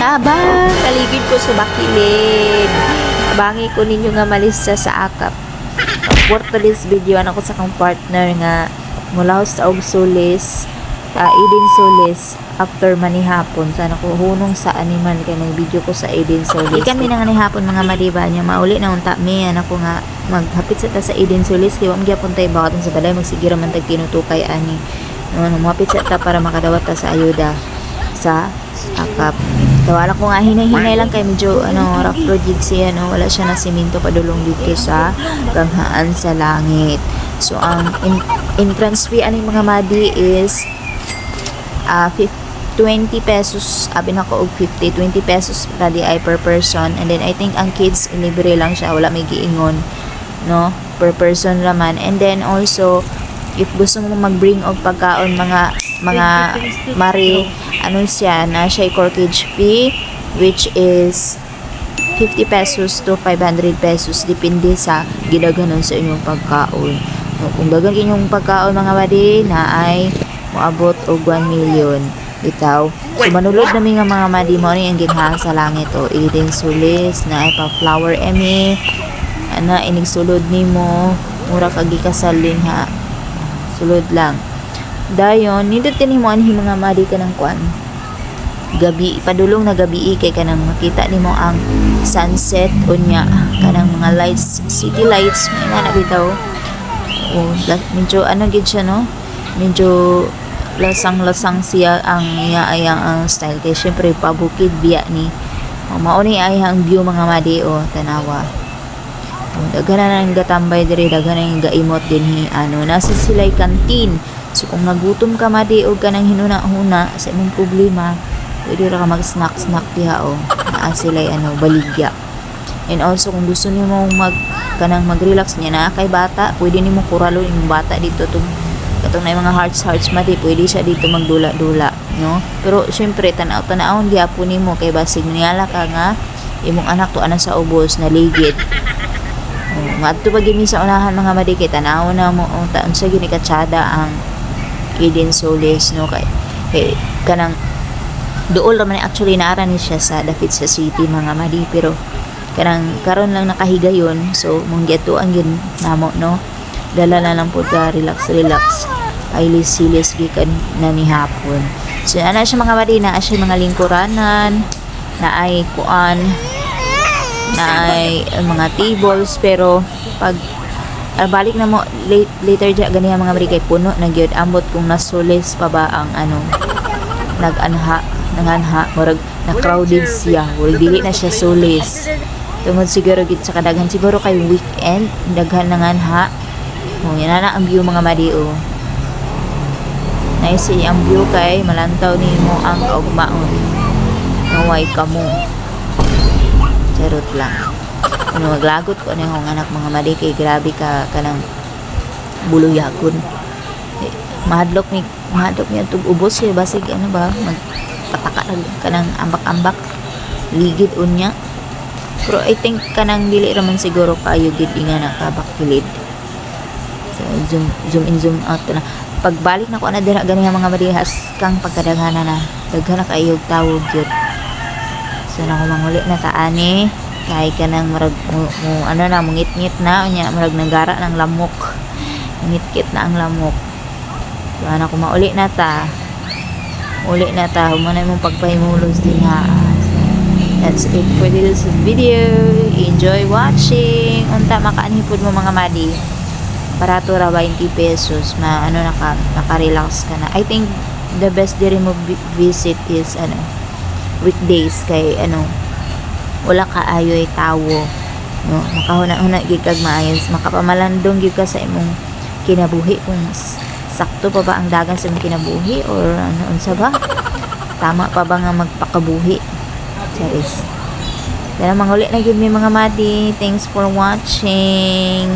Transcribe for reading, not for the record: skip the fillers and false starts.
Aba, kaligid ko sa bakilid. Abangi ko ninyo nga malista sa akap. For today's video, ano ko sa kong partner nga mula sa og Solis, Eden Solis, after manihapon. Sana ko hunong sa animal kay nag video ko sa Eden Solis. Ikan mi nang manihapon mga madiba niya, mauli na unta mi, anak ko nga maghapit sa ta sa Eden Solis, kaya magyapon tayo bakit sa balay, magsigira man tag tinutukay ani. No, mapit sa ta para makadawat ta sa ayuda sa akap. Tawala ko nga hinay-hinay lang kay medyo rough road gid siya, wala siya na simento padulong dito sa ganghaan sa langit. So ang entrance fee aning mga madi is 20 pesos, abi na ko og 20 pesos radi ay per person, and then I think ang kids libre lang siya, wala may giingon no, per person laman. And then also if gusto mo mag-bring og pagkaon mga mari, siya na siya corkage fee which is 50 pesos to 500 pesos depende sa gidaghanon sa inyong pagkaon. Kung dagan inyong pagkaon mga madi na ay moabot og 1 million bitaw. So manulod nami nga mga madi mo ni ang ginhaan sa langit o Eden Solis na ay pa flower emi ana inig sulod nimo mura kag gikasalin ha, sulod lang dayon nindot din mo anhi mga madi kanang kwan gabi padulong na gabi kay kanang makita nimo ang sunset unya kanang mga lights, city lights may na bitaw. Medyo gid siya no, medyo lasang siya ang ang style kay syempre pabukid biya ni mao ni ay ang view mga madi tanawa. Daghan na gatambay diri, daghan na gaimot dinhi nasa sila'y kantin. So kung nagutom ka madi og kanang hinuna-huna sa imong problema, pwede ra ka mag-snack diha naa sila'y baligya. And also kung gusto nimo mag-relax niya na kay bata, pwede nimo kuralon imong bata dito katong na mga hearts madi, pwede siya dito magdula-dula no. Pero syempre tanaw-tanawon gyapon nimo kay basig niyala ka nga imong anak to sa ubos na ligid. Ngadto pa gini sa unahan mga madi kay tanaw na mo taon sa gini katsada ang Eden Solis no, kay kanang duol ra man actually naara ni siya sa dapit sa city mga madi, pero kanang karon lang nakahigayon. So mong gituan gyud namo no, dala na lang po ka relax ay silis gikan na ni hapon. So ana siya mga madi, na siya mga lingkuranan na ay kuan na ay mga tables, pero pag balik na mo later dya ganiya mga madi kay puno na gyud ambot kung nasulis pa ba ang nanganha murag na crowded siya, wala dili na siya sulis tungod siguro gid sa kadaghan siguro kay weekend daghan nanganha. Yan na ang view mga madi nice ang view kay malantaw nimo ang kaugmaon naway kamo charot lang. Maglagot ko na yung anak mga madi kay grabe ka kanang buluyagon. Mahadlok mi tug ubos siya basig magpataka kanang ambak-ambak ligid unya. Pero I think kanang dili raman siguro kayo gid nga nakabakilid. So zoom in zoom out na. Pagbalik na ko na dira gani mga madihas kang pagkadaghana na daghan na kayo tawog gyud. So na ko manguli na taani kay kanang marag mungit-ngit na unya marag nanggara ng lamok. Ngit-kit na ang lamok. So ana ko mauli na ta. Uli na ta humana imong pagpahimulos din ha. That's it for this video. Enjoy watching. Unta makaanhi pud mo mga madi. Barato ra 20 pesos naka-relax ka na. I think the best diri mo visit is weekdays kay wala kaayoy tawo no, makahuna-huna gid kag maayos, makapamalandong gid ka sa imong kinabuhi kung sakto pa ba ang dagan sa imong kinabuhi or unsa ba, tama pa ba nga magpakabuhi charis. Pero manguli na gid mi mga madi. Thanks for watching.